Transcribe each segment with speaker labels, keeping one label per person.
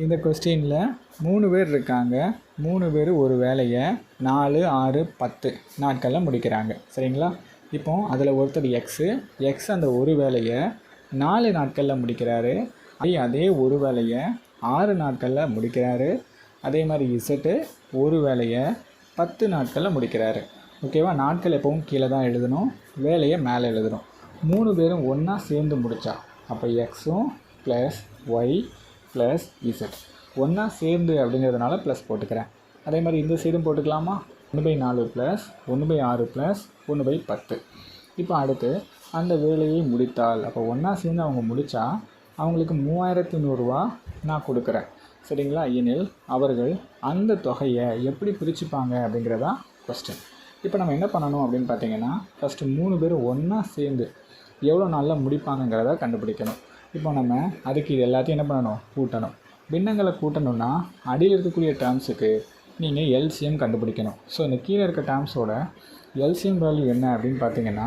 Speaker 1: இந்த கொஸ்டினில் 3 பேர் இருக்காங்க. 3 பேர் ஒரு வேலையை 4, 6, 10 நாட்களில் முடிக்கிறாங்க. சரிங்களா? இப்போ அதில் ஒருத்தர் எக்ஸ் அந்த ஒரு வேலையை 4 நாட்களில் முடிக்கிறாரு. அதே ஒரு வேலையை 6 நாட்களில் முடிக்கிறாரு. அதே மாதிரி இசட்டு ஒரு வேலையை 10 நாட்களில் முடிக்கிறாரு. ஓகேவா? நாட்கள் எப்பவும் கீழே தான் எழுதணும், வேலையை மேலே எழுதணும். 3 பேரும் ஒன்றா சேர்ந்து முடித்தா அப்போ எக்ஸும் ப்ளஸ் ஒய் ப்ளஸ் இசட் ஒன்றா சேர்ந்து அப்படிங்கிறதுனால ப்ளஸ் போட்டுக்கிறேன். அதே மாதிரி இந்த சைடும் போட்டுக்கலாமா? 1/4 ப்ளஸ் 1/6 ப்ளஸ் 1/10. இப்போ அடுத்து அந்த வேலையை முடித்தால் அப்போ ஒன்றா சேர்ந்து அவங்க முடித்தா அவங்களுக்கு 3100 ரூபா நான் கொடுக்குறேன். சரிங்களா? எனில் அவர்கள் அந்த தொகையை எப்படி பிரிச்சுப்பாங்க அப்படிங்கிறதா கொஸ்டின். இப்போ நம்ம என்ன பண்ணணும் அப்படின்னு பார்த்தீங்கன்னா, ஃபஸ்ட்டு 3 பேரும் ஒன்றா சேர்ந்து எவ்வளோ நாளில் முடிப்பாங்கங்கிறத கண்டுபிடிக்கணும். இப்போ நம்ம அதுக்கு இது எல்லாத்தையும் என்ன பண்ணணும்? கூட்டணும். பின்னங்களை கூட்டணும்னா அடியில் இருக்கக்கூடிய டேர்ம்ஸுக்கு நீங்கள் எல்சிஎம் கண்டுபிடிக்கணும். ஸோ இந்த கீழே இருக்க டேர்ம்ஸோட எல்சிஎம் வேல்யூ என்ன அப்படின்னு பார்த்தீங்கன்னா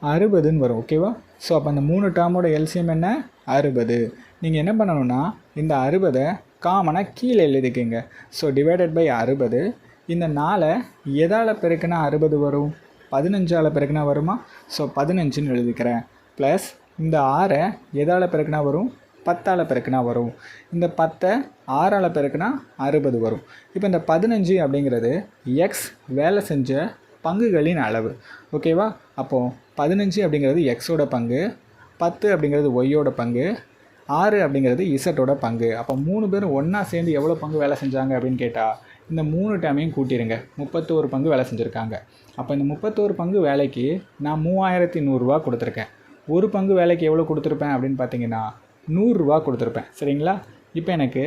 Speaker 1: 60ன்னு வரும். ஓகேவா? ஸோ அப்போ அந்த 3 டேர்மோட எல்சிஎம் என்ன? 60. நீங்கள் என்ன பண்ணணும்னா இந்த 60 காமனாக கீழே எழுதிக்கிங்க. So divided by 60. இந்த 4 எதால் பெருக்குனா 60 வரும்? 15ஆல் பெருக்குனா வருமா? ஸோ 15ன்னு எழுதிக்கிறேன். ப்ளஸ் இந்த 6 எதால் பெருக்குனா வரும்? 10ஆல் பெருக்குனா வரும். இந்த 10 6ஆல் பெருக்குனா 60 வரும். இப்போ இந்த 15 அப்படிங்கிறது எக்ஸ் வேலை செஞ்ச பங்குகளின் அளவு. ஓகேவா? அப்போது 15 அப்படிங்கிறது எக்ஸோட பங்கு, 10 அப்படிங்கிறது ஒய்யோட பங்கு, 6 அப்படிங்கிறது இசட்டோட பங்கு. அப்போ 3 பேரும் ஒன்றா சேர்ந்து எவ்வளோ பங்கு வேலை செஞ்சாங்க அப்படின்னு கேட்டால் இந்த 3 டைமையும் கூட்டிடுங்க. 31 பங்கு வேலை செஞ்சுருக்காங்க. அப்போ இந்த 31 பங்கு வேலைக்கு நான் 3100 ரூபா கொடுத்துருக்கேன். ஒரு பங்கு வேலைக்கு எவ்வளோ கொடுத்துருப்பேன் அப்படின்னு பார்த்தீங்கன்னா 100 ரூபா கொடுத்துருப்பேன். சரிங்களா? இப்போ எனக்கு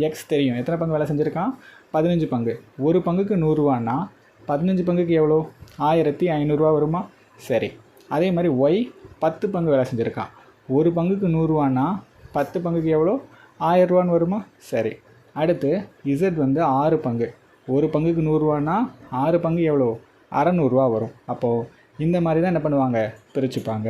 Speaker 1: எக்ஸ் தெரியும். எத்தனை பங்கு வேலை செஞ்சுருக்கான்? 15 பங்கு. ஒரு பங்குக்கு 100 ரூபான்னா 15 பங்குக்கு எவ்வளோ? 1500 ரூபா வருமா? சரி. அதே மாதிரி ஒய் 10 பங்கு வேலை செஞ்சுருக்கான். ஒரு பங்குக்கு 100 ரூபான்னா 10 பங்குக்கு எவ்வளோ? 1000 ரூபான்னு வருமா? சரி. அடுத்து இசட் 6 பங்கு. ஒரு பங்குக்கு 100 ரூபான்னா 6 பங்கு எவ்வளோ? 600 ரூபா வரும். அப்போது இந்த மாதிரி தான் என்ன பண்ணுவாங்க? பிரிச்சுப்பாங்க.